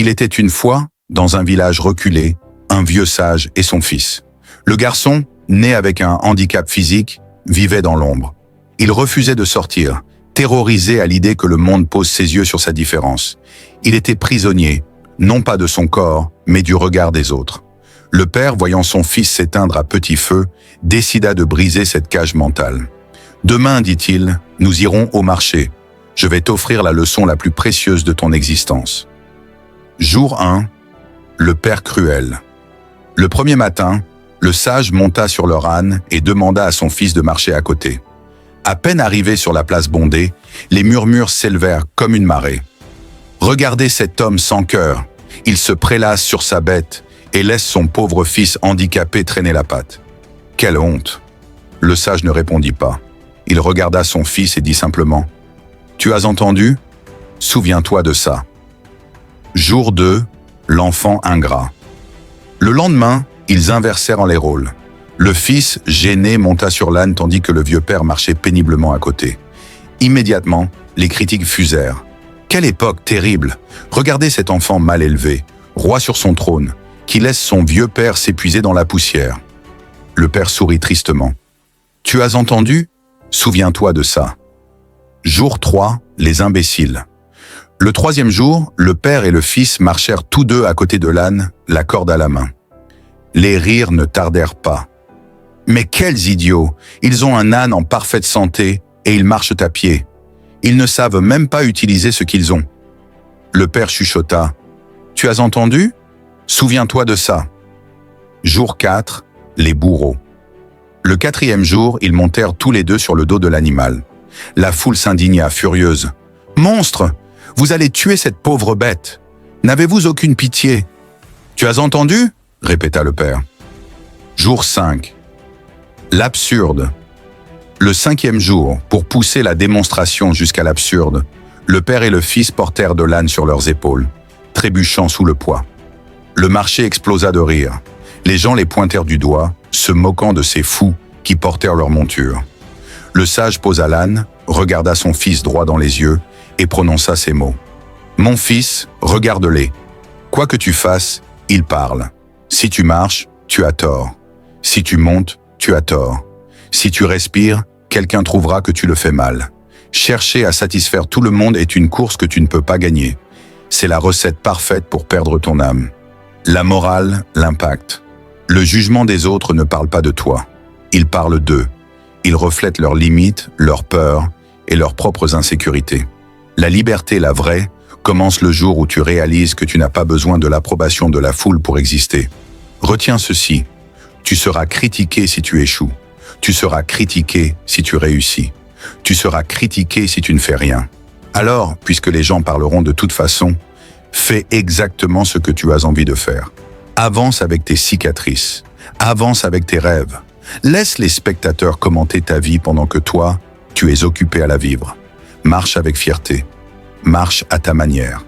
Il était une fois, dans un village reculé, un vieux sage et son fils. Le garçon, né avec un handicap physique, vivait dans l'ombre. Il refusait de sortir, terrorisé à l'idée que le monde pose ses yeux sur sa différence. Il était prisonnier, non pas de son corps, mais du regard des autres. Le père, voyant son fils s'éteindre à petit feu, décida de briser cette cage mentale. « Demain, dit-il, nous irons au marché. Je vais t'offrir la leçon la plus précieuse de ton existence. » Jour 1. Le père cruel. Le premier matin, le sage monta sur leur âne et demanda à son fils de marcher à côté. À peine arrivé sur la place bondée, les murmures s'élevèrent comme une marée. « Regardez cet homme sans cœur. Il se prélasse sur sa bête et laisse son pauvre fils handicapé traîner la patte. Quelle honte !» Le sage ne répondit pas. Il regarda son fils et dit simplement « Tu as entendu ? Souviens-toi de ça. » Jour 2. L'enfant ingrat. Le lendemain, ils inversèrent les rôles. Le fils, gêné, monta sur l'âne tandis que le vieux père marchait péniblement à côté. Immédiatement, les critiques fusèrent. Quelle époque terrible! Regardez cet enfant mal élevé, roi sur son trône, qui laisse son vieux père s'épuiser dans la poussière. Le père sourit tristement. « Tu as entendu ? Souviens-toi de ça. » Jour 3. Les imbéciles. Le troisième jour, le père et le fils marchèrent tous deux à côté de l'âne, la corde à la main. Les rires ne tardèrent pas. « Mais quels idiots! Ils ont un âne en parfaite santé et ils marchent à pied. Ils ne savent même pas utiliser ce qu'ils ont. » Le père chuchota. « Tu as entendu ? Souviens-toi de ça. » Jour 4. Les bourreaux. Le quatrième jour, ils montèrent tous les deux sur le dos de l'animal. La foule s'indigna, furieuse. « Monstre! Vous allez tuer cette pauvre bête. N'avez-vous aucune pitié ? » « Tu as entendu ? » répéta le père. Jour 5. L'absurde. Le cinquième jour, pour pousser la démonstration jusqu'à l'absurde, le père et le fils portèrent de l'âne sur leurs épaules, trébuchant sous le poids. Le marché explosa de rire. Les gens les pointèrent du doigt, se moquant de ces fous qui portèrent leur monture. Le sage posa l'âne, regarda son fils droit dans les yeux et prononça ces mots. « Mon fils, regarde-les. Quoi que tu fasses, ils parlent. Si tu marches, tu as tort. Si tu montes, tu as tort. Si tu respires, quelqu'un trouvera que tu le fais mal. Chercher à satisfaire tout le monde est une course que tu ne peux pas gagner. C'est la recette parfaite pour perdre ton âme. La morale, l'impact. Le jugement des autres ne parle pas de toi. Il parle d'eux. Il reflète leurs limites, leurs peurs et leurs propres insécurités. La liberté, la vraie, commence le jour où tu réalises que tu n'as pas besoin de l'approbation de la foule pour exister. Retiens ceci. Tu seras critiqué si tu échoues. Tu seras critiqué si tu réussis. Tu seras critiqué si tu ne fais rien. Alors, puisque les gens parleront de toute façon, fais exactement ce que tu as envie de faire. Avance avec tes cicatrices. Avance avec tes rêves. Laisse les spectateurs commenter ta vie pendant que toi, tu es occupé à la vivre. Marche avec fierté. Marche à ta manière.